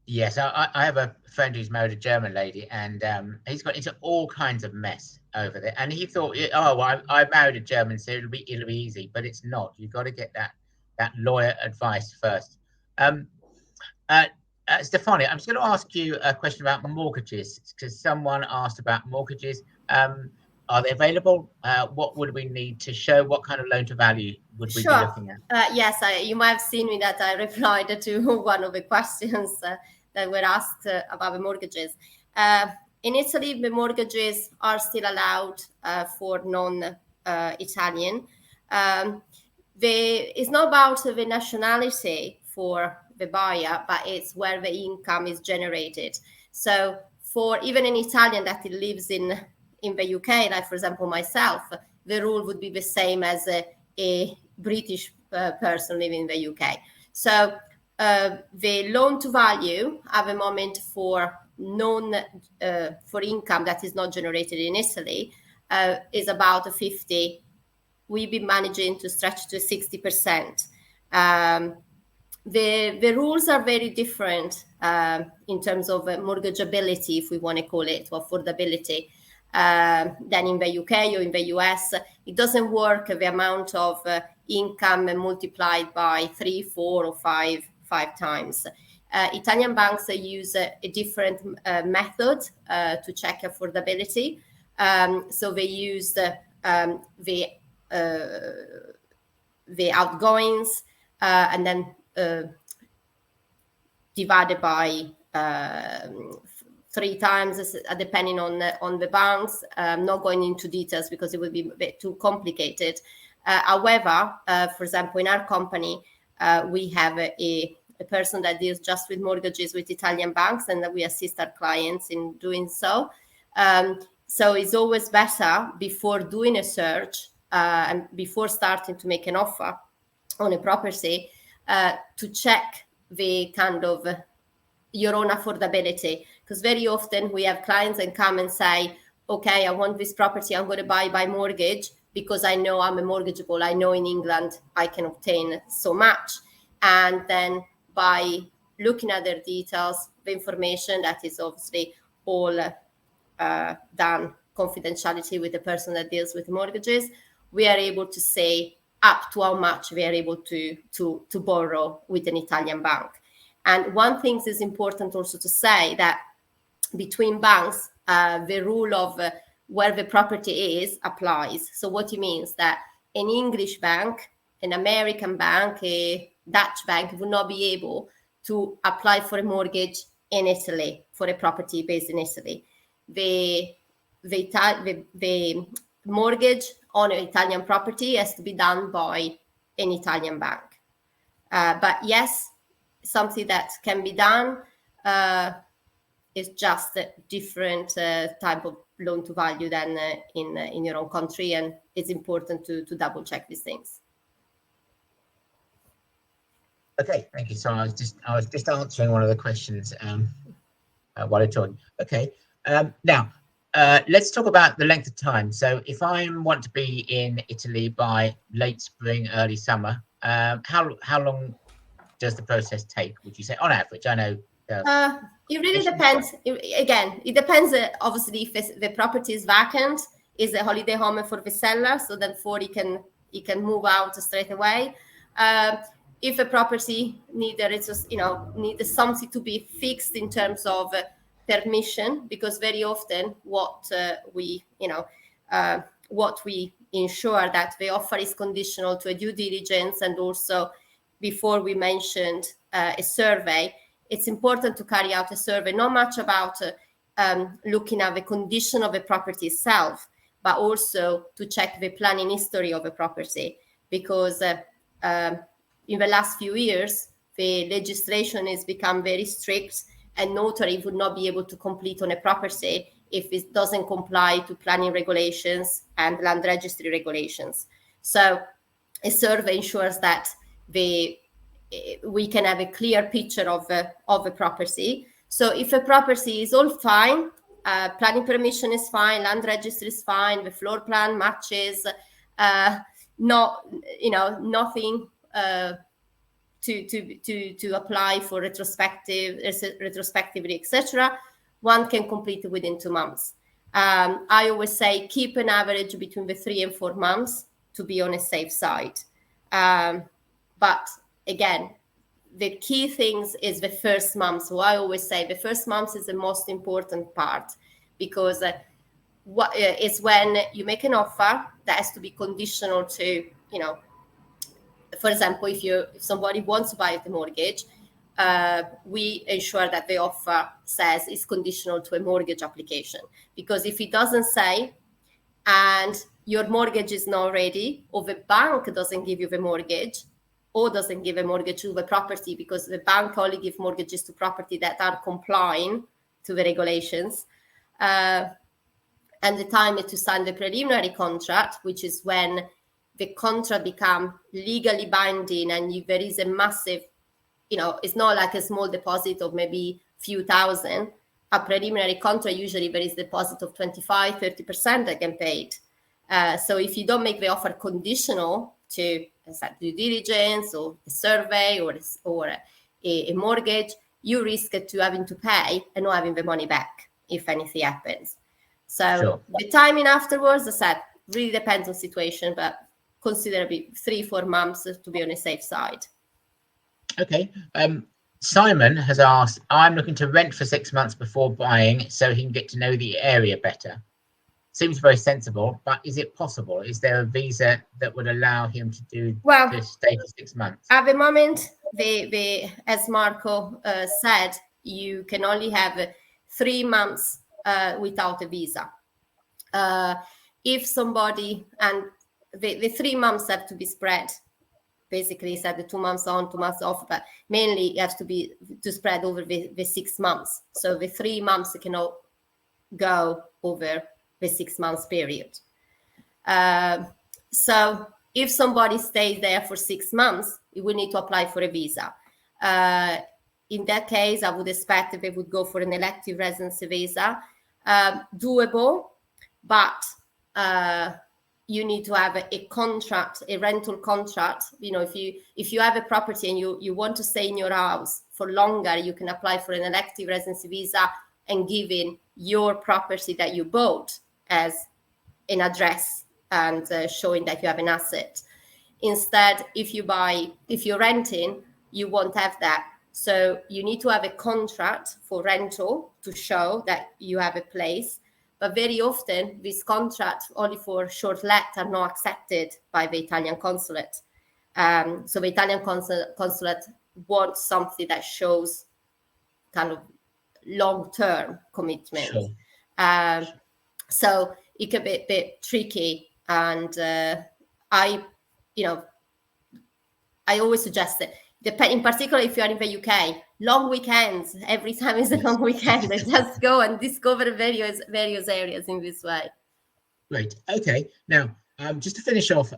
Yes, I have a friend who's married a German lady, and he's got into all kinds of mess over there. And he thought, oh, well, I married a German, so it'll be easy, but it's not. You've got to get that lawyer advice first. Stefania, I'm just going to ask you a question about mortgages, because someone asked about mortgages. Are they available? What would we need to show? What kind of loan to value would we be looking at? Yes, you might have seen me that I replied to one of the questions that were asked about the mortgages. In Italy, the mortgages are still allowed for non-Italian. It's not about the nationality for the buyer, but it's where the income is generated. So for even an Italian that lives in the UK, like for example myself, the rule would be the same as a British person living in the UK. So the loan to value at the moment for for income that is not generated in Italy is about 50. We've been managing to stretch to 60%. The rules are very different in terms of mortgageability, if we want to call it, or affordability, than in the UK or in the US. It doesn't work the amount of income multiplied by 3, 4, or 5 times. Italian banks use a different method to check affordability. So they use the outgoings and then divided by 3 times, depending on the banks. I'm not going into details because it would be a bit too complicated. However, for example, in our company, we have a person that deals just with mortgages with Italian banks, and that we assist our clients in doing so. So it's always better before doing a search and before starting to make an offer on a property to check the kind of your own affordability, because very often we have clients that come and say, okay, I want this property, I'm going to buy by mortgage because I know I'm a mortgageable. I know in England I can obtain so much. And then by looking at their details, the information that is obviously all done confidentiality with the person that deals with mortgages, we are able to say up to how much we are able to borrow with an Italian bank. And one thing is important also to say that between banks, the rule of where the property is applies. So what it means that an English bank, an American bank, a Dutch bank would not be able to apply for a mortgage in Italy for a property based in Italy. The mortgage on an Italian property has to be done by an Italian bank. But yes, something that can be done. Is just a different type of loan to value than in your own country, and it's important to double check these things. Okay, thank you. So I was just answering one of the questions while you're talking. Okay, now let's talk about the length of time. So if I want to be in Italy by late spring, early summer, how long does the process take, would you say, on average? I know. It really depends. It depends, obviously, if the property is vacant, is a holiday home for the seller, so therefore he can move out straight away. If a property needs something to be fixed in terms of permission, because very often what we ensure that the offer is conditional to a due diligence, and also before we mentioned a survey. It's important to carry out a survey, not much about looking at the condition of the property itself, but also to check the planning history of a property. Because in the last few years, the legislation has become very strict, and notary would not be able to complete on a property if it doesn't comply to planning regulations and land registry regulations. So a survey ensures that we can have a clear picture of a property. So if a property is all fine, planning permission is fine, land registry is fine, the floor plan matches, nothing to apply for retrospectively, etc., one can complete it within 2 months. I always say keep an average between the 3 and 4 months to be on a safe side. But again, the key things is the first month. So I always say the first month is the most important part, because it's when you make an offer that has to be conditional to, for example, if somebody wants to buy the mortgage, we ensure that the offer says it's conditional to a mortgage application. Because if it doesn't say, and your mortgage is not ready, or the bank doesn't give you the mortgage, or doesn't give a mortgage to the property, because the bank only gives mortgages to property that are complying to the regulations, and the time to sign the preliminary contract, which is when the contract becomes legally binding, and there is a massive, it's not like a small deposit of maybe few thousand. A preliminary contract, usually there is deposit of 25-30% that get paid. So if you don't make the offer conditional to due diligence or a survey or a mortgage, you risk to having to pay and not having the money back if anything happens. So Sure. the timing afterwards, as I said, really depends on situation, but considerably 3-4 months to be on a safe side. Okay. Simon has asked, I'm looking to rent for 6 months before buying so he can get to know the area better. Seems very sensible, but is it possible? Is there a visa that would allow him to do to stay for 6 months? At the moment, as Marco said, you can only have 3 months without a visa. If somebody, and the 3 months have to be spread. Basically, said the 2 months on, 2 months off, but mainly it has to spread over the 6 months. So the 3 months cannot go over the 6 months period. So if somebody stays there for 6 months, you will need to apply for a visa. In that case, I would expect they would go for an elective residency visa. Doable, but you need to have a contract, a rental contract. If you have a property and you want to stay in your house for longer, you can apply for an elective residency visa and give in your property that you bought as an address and showing that you have an asset. Instead, if you're renting, you won't have that. So you need to have a contract for rental to show that you have a place. But very often, these contracts only for short let are not accepted by the Italian consulate. So the Italian consulate wants something that shows kind of long-term commitment. Sure. So it can be a bit tricky. And I always suggest it. In particular, if you are in the UK, long weekends, every time is a long weekend. Just go and discover various areas in this way. Great. Okay. Now, just to finish off,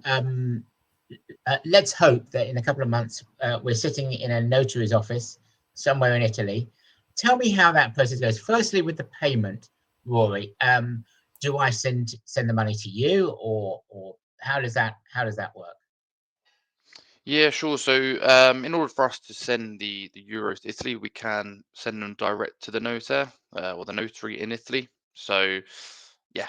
let's hope that in a couple of months, we're sitting in a notary's office somewhere in Italy. Tell me how that process goes. Firstly, with the payment, Rory, do I send the money to you, or how does that work? Yeah, sure. So in order for us to send the euros to Italy, we can send them direct to the notaire or the notary in Italy. So yeah,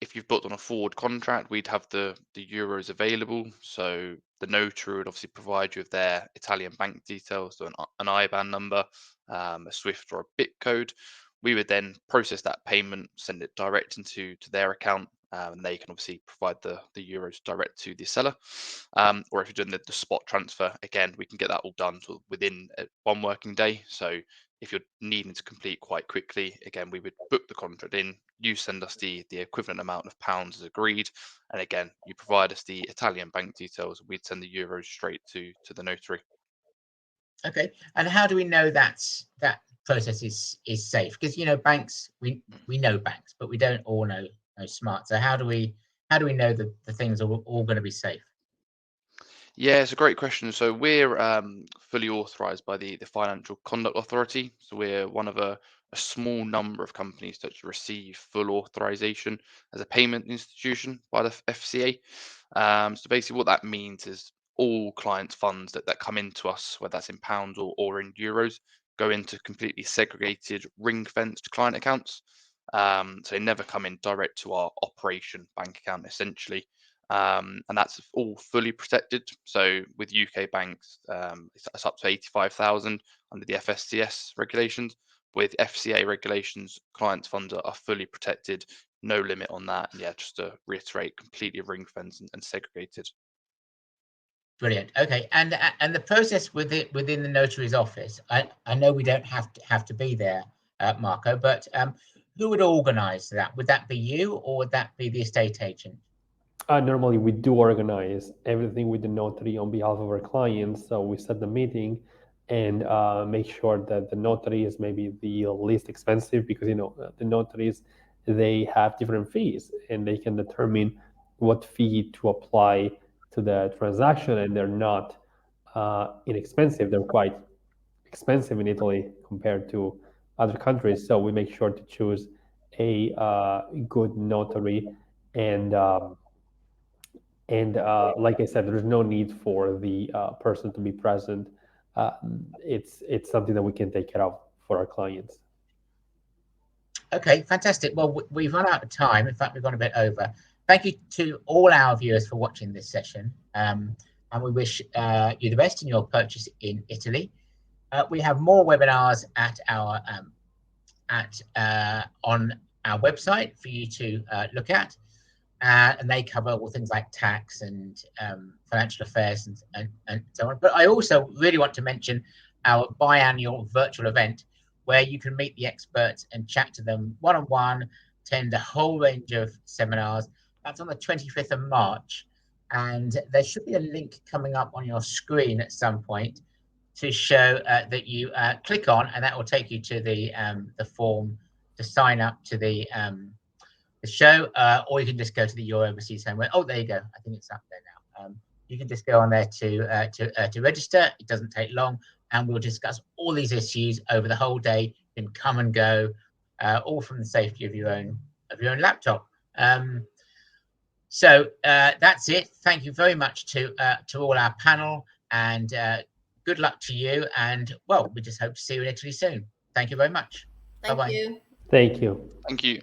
if you've booked on a forward contract, we'd have the euros available. So the notary would obviously provide you with their Italian bank details, so an IBAN number, a SWIFT or a BIC code. We would then process that payment, send it direct into their account, and they can obviously provide the euros direct to the seller. Or if you're doing the spot transfer, again, we can get that all done within 1 working day. So if you're needing to complete quite quickly, again, we would book the contract in, you send us the equivalent amount of pounds as agreed, and again, you provide us the Italian bank details, we'd send the euros straight to the notary. Okay. And how do we know that process is safe? Because banks, we know banks, but we don't all know smart. So how do we know that the things are all going to be safe? Yeah, it's a great question. So we're fully authorized by the Financial Conduct Authority. So we're one of a small number of companies that receive full authorization as a payment institution by the FCA. So basically what that means is all clients' funds that come into us, whether that's in pounds or in euros, go into completely segregated, ring-fenced client accounts. So they never come in direct to our operation bank account, essentially. And that's all fully protected. So with UK banks, it's up to 85,000 under the FSCS regulations. With FCA regulations, clients' funds are fully protected, no limit on that. And yeah, just to reiterate, completely ring-fenced and segregated. Brilliant. Okay, and the process within the notary's office. I know we don't have to be there, Marco, but who would organise that? Would that be you, or would that be the estate agent? Normally, we do organize everything with the notary on behalf of our clients. So we set the meeting and make sure that the notary is maybe the least expensive, because the notaries, they have different fees and they can determine what fee to apply to the transaction, and they're not inexpensive. They're quite expensive in Italy compared to other countries. So we make sure to choose a good notary, and like I said, there's no need for the person to be present. It's something that we can take care of for our clients. Okay, fantastic. Well, we've run out of time. In fact, we've gone a bit over. Thank you to all our viewers for watching this session, and we wish you the best in your purchase in Italy. We have more webinars at our on our website for you to look at, and they cover all things like tax and financial affairs and so on. But I also really want to mention our biannual virtual event, where you can meet the experts and chat to them one-on-one, attend a whole range of seminars. That's on the 25th of March, and there should be a link coming up on your screen at some point to show that you click on, and that will take you to the form to sign up to the show, or you can just go to the Your Overseas Home. Oh, there you go. I think it's up there now. You can just go on there to register. It doesn't take long, and we'll discuss all these issues over the whole day. You can come and go, all from the safety of your own laptop. So that's it. Thank you very much to all our panel, and good luck to you. And well, we just hope to see you in Italy soon. Thank you very much. Thank Bye-bye. you. Thank you. Thank you.